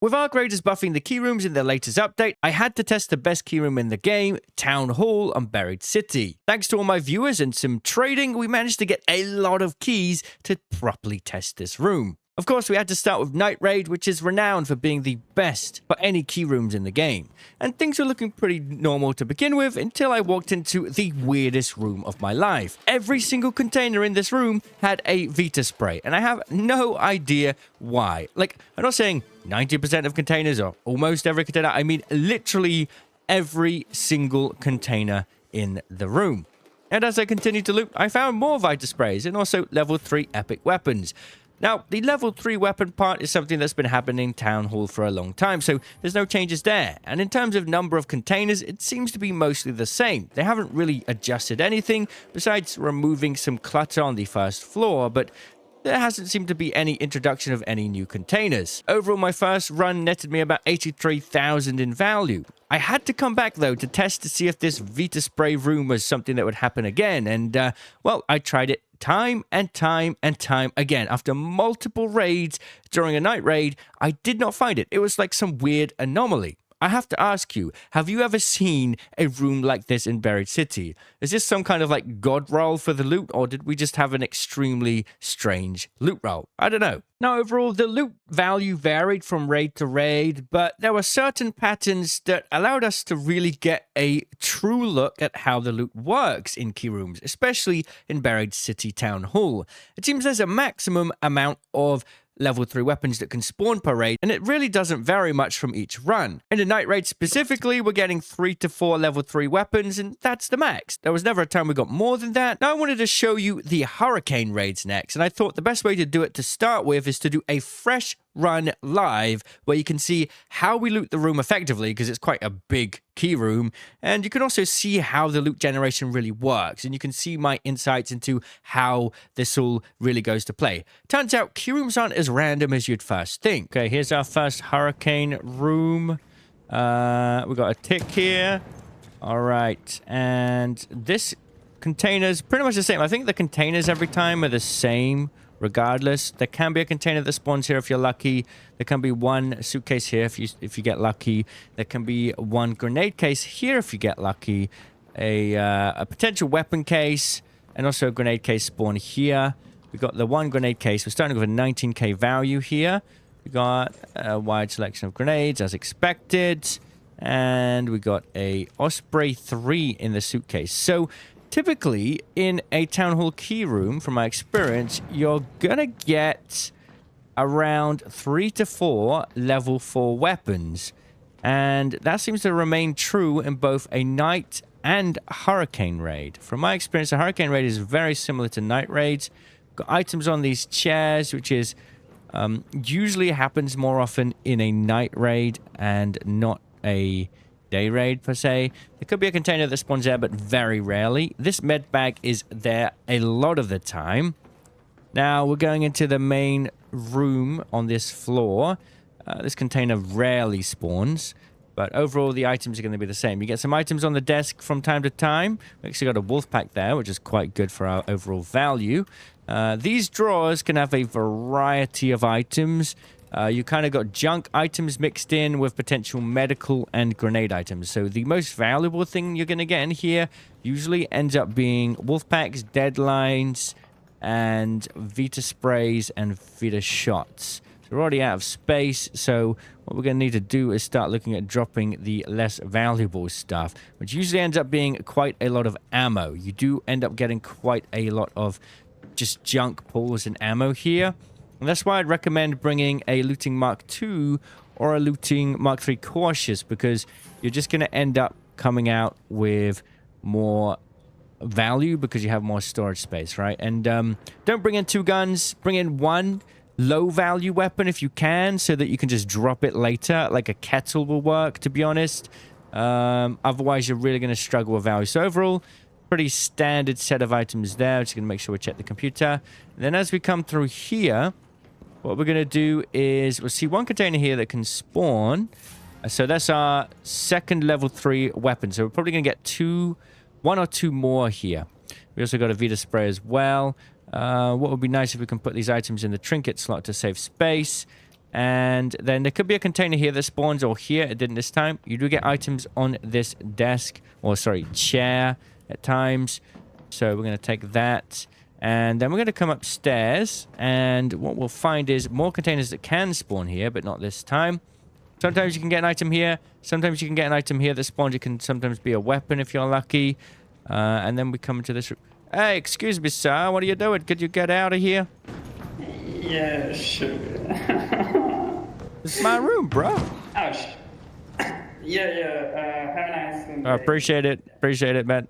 With Arc Raiders buffing the key rooms in their latest update, I had to test the best key room in the game, Town Hall on Buried City. Thanks to all my viewers and some trading, we managed to get a lot of keys to properly test this room. Of course, we had to start with Night Raid, which is renowned for being the best for any key rooms in the game. And things were looking pretty normal to begin with until I walked into the weirdest room of my life. Every single container in this room had a Vita spray, and I have no idea why. Like, I'm not saying 90% of containers or almost every container. I mean, literally every single container in the room. And as I continued to loot, I found more Vita sprays and also level 3 epic weapons. Now, the level 3 weapon part is something that's been happening in Town Hall for a long time, so there's no changes there. And in terms of number of containers, it seems to be mostly the same. They haven't really adjusted anything besides removing some clutter on the first floor, but there hasn't seemed to be any introduction of any new containers. Overall, my first run netted me about 83,000 in value. I had to come back, though, to test to see if this Vita spray room was something that would happen again, and, well, I tried it time and time and time again. After multiple raids during a night raid, I did not find it. It was like some weird anomaly. I have to ask you, have you ever seen a room like this in Buried City? Is this some kind of like god roll for the loot, or did we just have an extremely strange loot roll? I don't know. Now, overall, the loot value varied from raid to raid, but there were certain patterns that allowed us to really get a true look at how the loot works in key rooms, especially in Buried City Town Hall. It seems there's a maximum amount of level 3 weapons that can spawn per raid, and it really doesn't vary much from each run. In the night raid specifically, we're getting 3 to 4 level 3 weapons, and that's the max. There was never a time we got more than that. Now I wanted to show you the Hurricane raids next, and I thought the best way to do it to start with is to do a fresh run live where you can see how we loot the room effectively, because it's quite a big key room, and you can also see how the loot generation really works, and you can see my insights into how this all really goes to play. Turns out key rooms aren't as random as you'd first think. Okay, here's our first Hurricane room. We got a tick here. All right, and this container's pretty much the same. I think the containers every time are the same regardless. There can be a container that spawns here if you're lucky. There can be one suitcase here if you get lucky. There can be one grenade case here if you get lucky. A potential weapon case, and also a grenade case spawn here. We got the one grenade case. We're starting with a 19k value here. We got a wide selection of grenades as expected, and we got a Osprey 3 in the suitcase. So typically, in a Town Hall key room, from my experience, you're gonna get around 3 to 4 level 4 weapons. And that seems to remain true in both a night and Hurricane raid. From my experience, a Hurricane raid is very similar to night raids. Got items on these chairs, which is usually happens more often in a night raid and not a day raid per se. There could be a container that spawns there, but very rarely. This med bag is there a lot of the time. Now we're going into the main room on this floor. This container rarely spawns, but overall the items are going to be the same. You get some items on the desk from time to time. We actually got a wolf pack there, which is quite good for our overall value. These drawers can have a variety of items. You kind of got junk items mixed in with potential medical and grenade items. So the most valuable thing you're going to get in here usually ends up being wolf packs, deadlines, and Vita sprays and Vita shots. So we're already out of space, so what we're going to need to do is start looking at dropping the less valuable stuff, which usually ends up being quite a lot of ammo. You do end up getting quite a lot of just junk pulls and ammo here. And that's why I'd recommend bringing a Looting Mark II or a Looting Mark III Cautious, because you're just going to end up coming out with more value because you have more storage space, right? And don't bring in 2 guns. Bring in 1 low-value weapon if you can, so that you can just drop it later. Like a kettle will work, to be honest. Otherwise, you're really going to struggle with value. So overall, pretty standard set of items there. Just going to make sure we check the computer. And then as we come through here, what we're going to do is we'll see one container here that can spawn. So that's our second level 3 weapon. So we're probably going to get 1 or 2 more here. We also got a Vita spray as well. What would be nice if we can put these items in the trinket slot to save space. And then there could be a container here that spawns, or here. It didn't this time. You do get items on this desk, or sorry, chair at times. So we're going to take that. And then we're going to come upstairs. And what we'll find is more containers that can spawn here, but not this time. Sometimes you can get an item here. Sometimes you can get an item here that spawns. It can sometimes be a weapon if you're lucky. And then we come into this room. Hey, excuse me, sir. What are you doing? Could you get out of here? Yeah, sure. This is my room, bro. Ouch. Yeah. Have a nice day. Appreciate it. Appreciate it, man.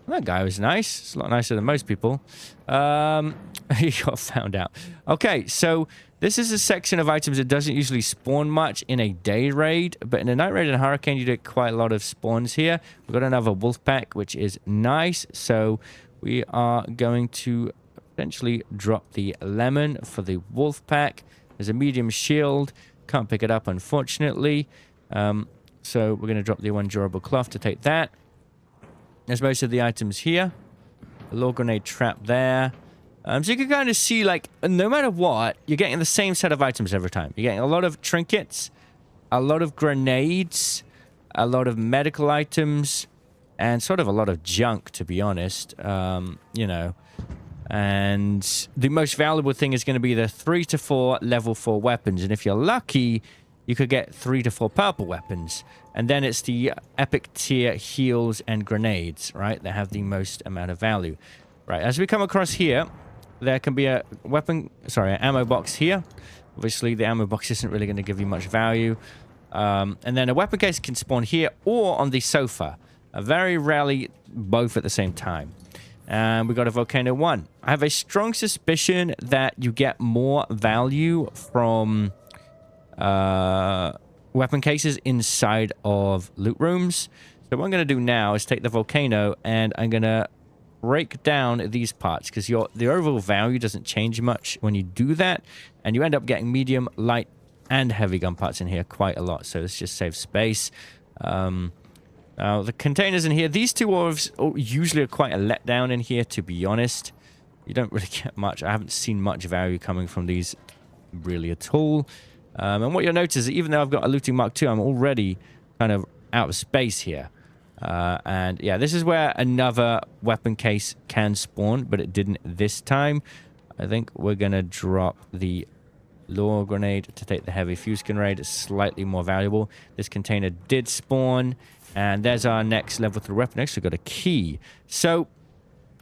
That guy was nice. It's a lot nicer than most people. He got found out. Okay, so this is a section of items that doesn't usually spawn much in a day raid, but in a night raid and hurricane, you get quite a lot of spawns here. We've got another wolf pack, which is nice. So we are going to potentially drop the lemon for the wolf pack. There's a medium shield. Can't pick it up, unfortunately. So we're going to drop the one durable cloth to take that. There's most of the items here. A lore grenade trap there. So you can kind of see, like, no matter what, you're getting the same set of items every time. You're getting a lot of trinkets, a lot of grenades, a lot of medical items, and sort of a lot of junk, to be honest. You know. And the most valuable thing is going to be the 3 to 4 level 4 weapons. And if you're lucky, you could get 3 to 4 purple weapons. And then it's the epic tier heals and grenades, right? That have the most amount of value. Right, as we come across here, there can be a an ammo box here. Obviously, the ammo box isn't really going to give you much value. And then a weapon case can spawn here or on the sofa. Very rarely both at the same time. And we got a Volcano 1. I have a strong suspicion that you get more value from weapon cases inside of loot rooms. So what I'm going to do now is take the Volcano and I'm going to break down these parts because the overall value doesn't change much when you do that. And you end up getting medium, light, and heavy gun parts in here quite a lot. So this just saves space. The containers in here, these two orves usually are quite a letdown in here, to be honest. You don't really get much. I haven't seen much value coming from these really at all. And what you'll notice is that even though I've got a looting mark II, I'm already kind of out of space here. And yeah, this is where another weapon case can spawn, but it didn't this time. I think we're going to drop the lore grenade to take the heavy fuse grenade. It's slightly more valuable. This container did spawn. And there's our next level 3 weapon. Actually got a key. So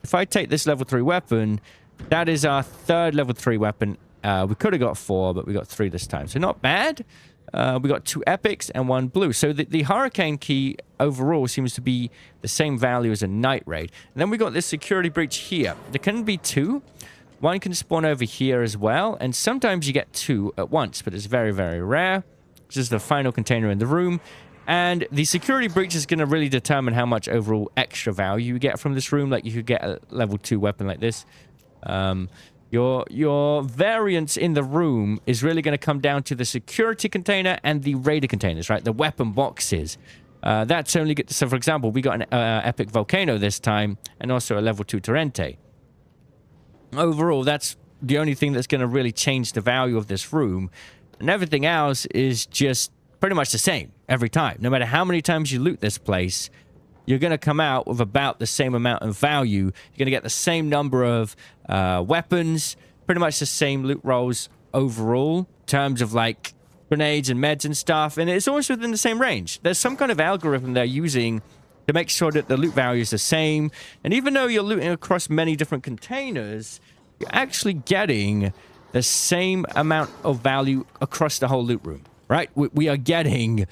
if I take this level 3 weapon, that is our third level 3 weapon. We could have got 4, but we got 3 this time. So not bad. We got 2 epics and 1 blue. So the hurricane key overall seems to be the same value as a night raid. And then we got this security breach here. There can be 2. One can spawn over here as well. And sometimes you get 2 at once, but it's very, very rare. This is the final container in the room. And the security breach is going to really determine how much overall extra value you get from this room. Like, you could get a level 2 weapon like this. Your variance in the room is really going to come down to the security container and the raider containers, right? The weapon boxes. That's only good. So, for example, we got an epic Volcano this time and also a level 2 Torrente. Overall, that's the only thing that's going to really change the value of this room. And everything else is just pretty much the same every time. No matter how many times you loot this place, you're going to come out with about the same amount of value. You're going to get the same number of weapons, pretty much the same loot rolls overall, in terms of like grenades and meds and stuff. And it's always within the same range. There's some kind of algorithm they're using to make sure that the loot value is the same. And even though you're looting across many different containers, you're actually getting the same amount of value across the whole loot room. Right? We are getting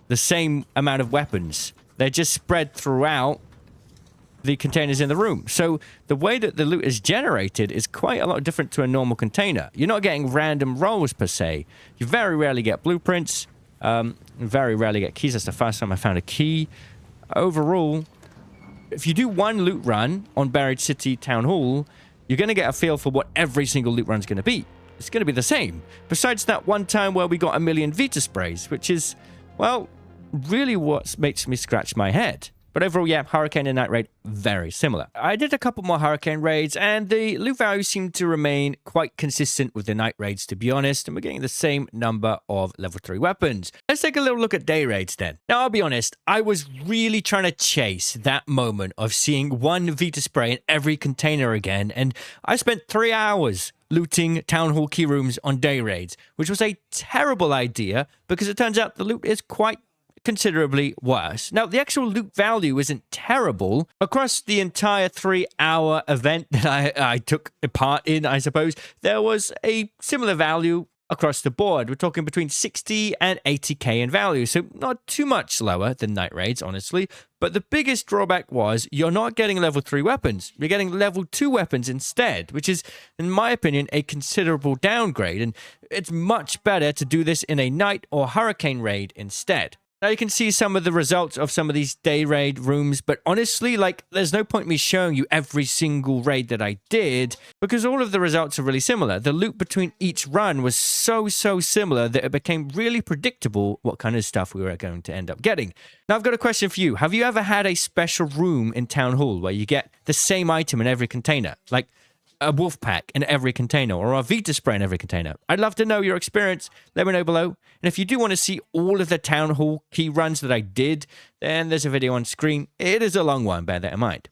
the same amount of weapons. They're just spread throughout the containers in the room. So the way that the loot is generated is quite a lot different to a normal container. You're not getting random rolls per se. You very rarely get blueprints. Very rarely get keys. That's the first time I found a key. Overall, if you do one loot run on Buried City Town Hall, you're going to get a feel for what every single loot run is going to be. It's going to be the same. Besides that one time where we got 1,000,000 Vita sprays, which is, well, really what makes me scratch my head. But overall, yeah, Hurricane and Night Raid, very similar. I did a couple more Hurricane raids, and the loot value seemed to remain quite consistent with the Night Raids, to be honest, and we're getting the same number of level 3 weapons. Let's take a little look at day raids then. Now, I'll be honest, I was really trying to chase that moment of seeing one Vita Spray in every container again, and I spent 3 hours looting Town Hall key rooms on day raids, which was a terrible idea because it turns out the loot is quite considerably worse. Now, the actual loot value isn't terrible. Across the entire 3-hour event that I took part in, I suppose, there was a similar value across the board. We're talking between 60 and 80k in value, so not too much lower than Night Raids, honestly. But the biggest drawback was you're not getting level 3 weapons. You're getting level 2 weapons instead, which is, in my opinion, a considerable downgrade. And it's much better to do this in a Night or Hurricane raid instead. Now, you can see some of the results of some of these day raid rooms, but honestly, there's no point me showing you every single raid that I did because all of the results are really similar. The loot between each run was so similar that it became really predictable what kind of stuff we were going to end up getting. Now, I've got a question for you. Have you ever had a special room in Town Hall where you get the same item in every container? Like a wolf pack in every container or a Vita Spray in every container? I'd love to know your experience. Let me know below. And if you do want to see all of the Town Hall key runs that I did, then there's a video on screen. It is a long one, bear that in mind.